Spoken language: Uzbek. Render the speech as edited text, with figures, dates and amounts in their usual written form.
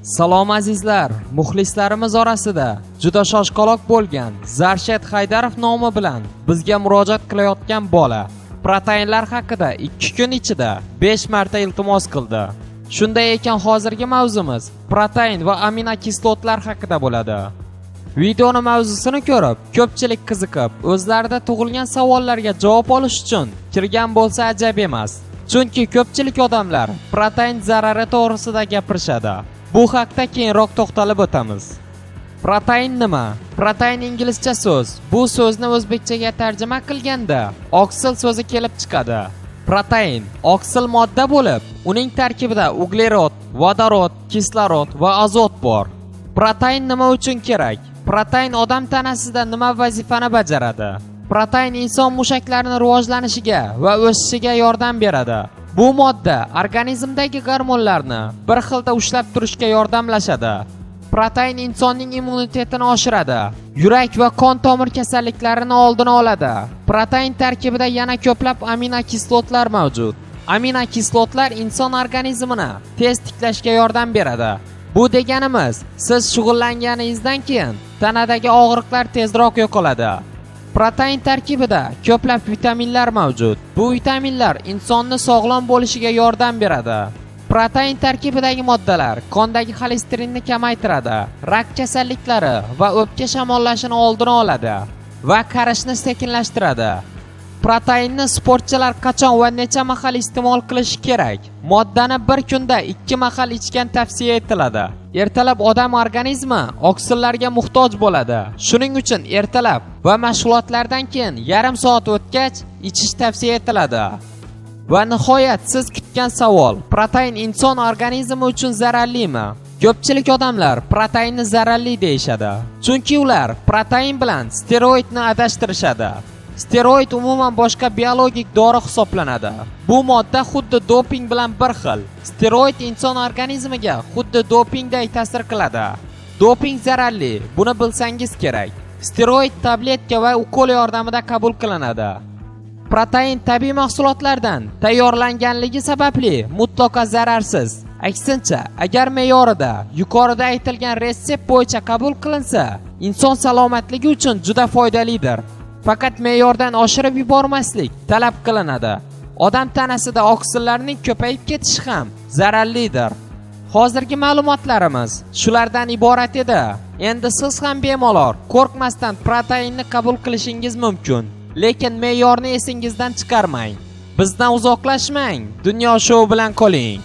Salom azizlar, muxlislarimiz orasida juda shoshqaloq bo'lgan Zarshed Haydarov nomi bilan bizga murojaat qilayotgan bola proteinlar haqida 2 kun ichida 5 marta iltimos qildi. Shunday ekan hozirgi mavzumiz protein va aminokislotlar haqida bo'ladi. Videoni mavzusini ko'rib, ko'pchilik qiziqib, o'zlarida tug'ilgan savollarga javob olish uchun kirgan bo'lsa ajab emas. Chunki ko'pchilik odamlar protein zarari to'g'risida gapirishadi. Bu haqda keyinroq to'xtalib o'tamiz. Protein nima? Protein inglizcha so'z. Bu so'zni o'zbekchaga tarjima qilganda oksil so'zi kelib chiqadi. Protein oksil modda bo'lib, uning tarkibida uglerod, vodorod, kislorod va azot bor. Protein nima uchun kerak? Protein odam tanasida nima vazifani bajaradi? Protein inson mushaklarining rivojlanishiga va o'sishiga yordam beradi. Bu modda organizmdagi gormonlarni bir xilda ushlab turishga yordamlashadi. Protein insonning immunitetini oshiradi, yurak va qon tomir kasalliklarini oldini oladi. Protein tarkibida yana ko'plab aminokislotlar mavjud. Aminokislotlar inson organizmini tez tiklashga yordam beradi. Bu deganimiz, siz shug'ullanganingizdan keyin tanadagi og'riqlar tezroq yo'qoladi. Protein tarkibida ko'plab vitaminlar mavjud. Bu vitaminlar insonni sog'lom bo'lishiga yordam beradi. Protein tarkibidagi moddalar qondagi xolesterinni kamaytiradi, rak kasalliklari va o'pka shamollashini oldini oladi va qarishni sekinlashtiradi. Proteinni sportchilar qachon va necha mahal iste'mol qilishi kerak? Moddani bir kunda 2 mahal ichgan tavsiya etiladi. Ertalab odam organizmi oksillarga muhtoj bo'ladi. Shuning uchun ertalab va mashg'ulotlardan keyin yarim soat o'tgach ichish tavsiya etiladi. Va nihoyat siz kutgan savol: protein inson organizmi uchun zararlimi? Ko'pchilik odamlar proteinni zararli deyishadi. Chunki ular protein bilan steroidni adashtirishadi. Steroid umuman boshqa biologik dori hisoblanadi. Bu modda xuddi doping bilan bir xil. Steroid inson organizmiga xuddi dopingday ta'sir qiladi. Doping zararli, buni bilsangiz kerak. Steroid tabletka va ukol yordamida qabul qilinadi. Protein tabiiy mahsulotlardan tayyorlanganligi sababli mutlaqo zararsiz. Aksincha, agar me'yorida yuqorida aytilgan retsept bo'yicha qabul qilinsa, inson salomatligi uchun juda foydalidir. Faqat me'yordan oshirib yubormaslik talab qilinadi. Odam tanasida oksillarning ko'payib ketishi ham zararlidir. Hozirgi ma'lumotlarimiz shulardan iborat edi. Endi siz ham bemalol qo'rqmasdan proteinni qabul qilishingiz mumkin. Lekin me'yorni esingizdan chiqarmang. Bizdan uzoqlashmang. Dunyo shou bilan qoling.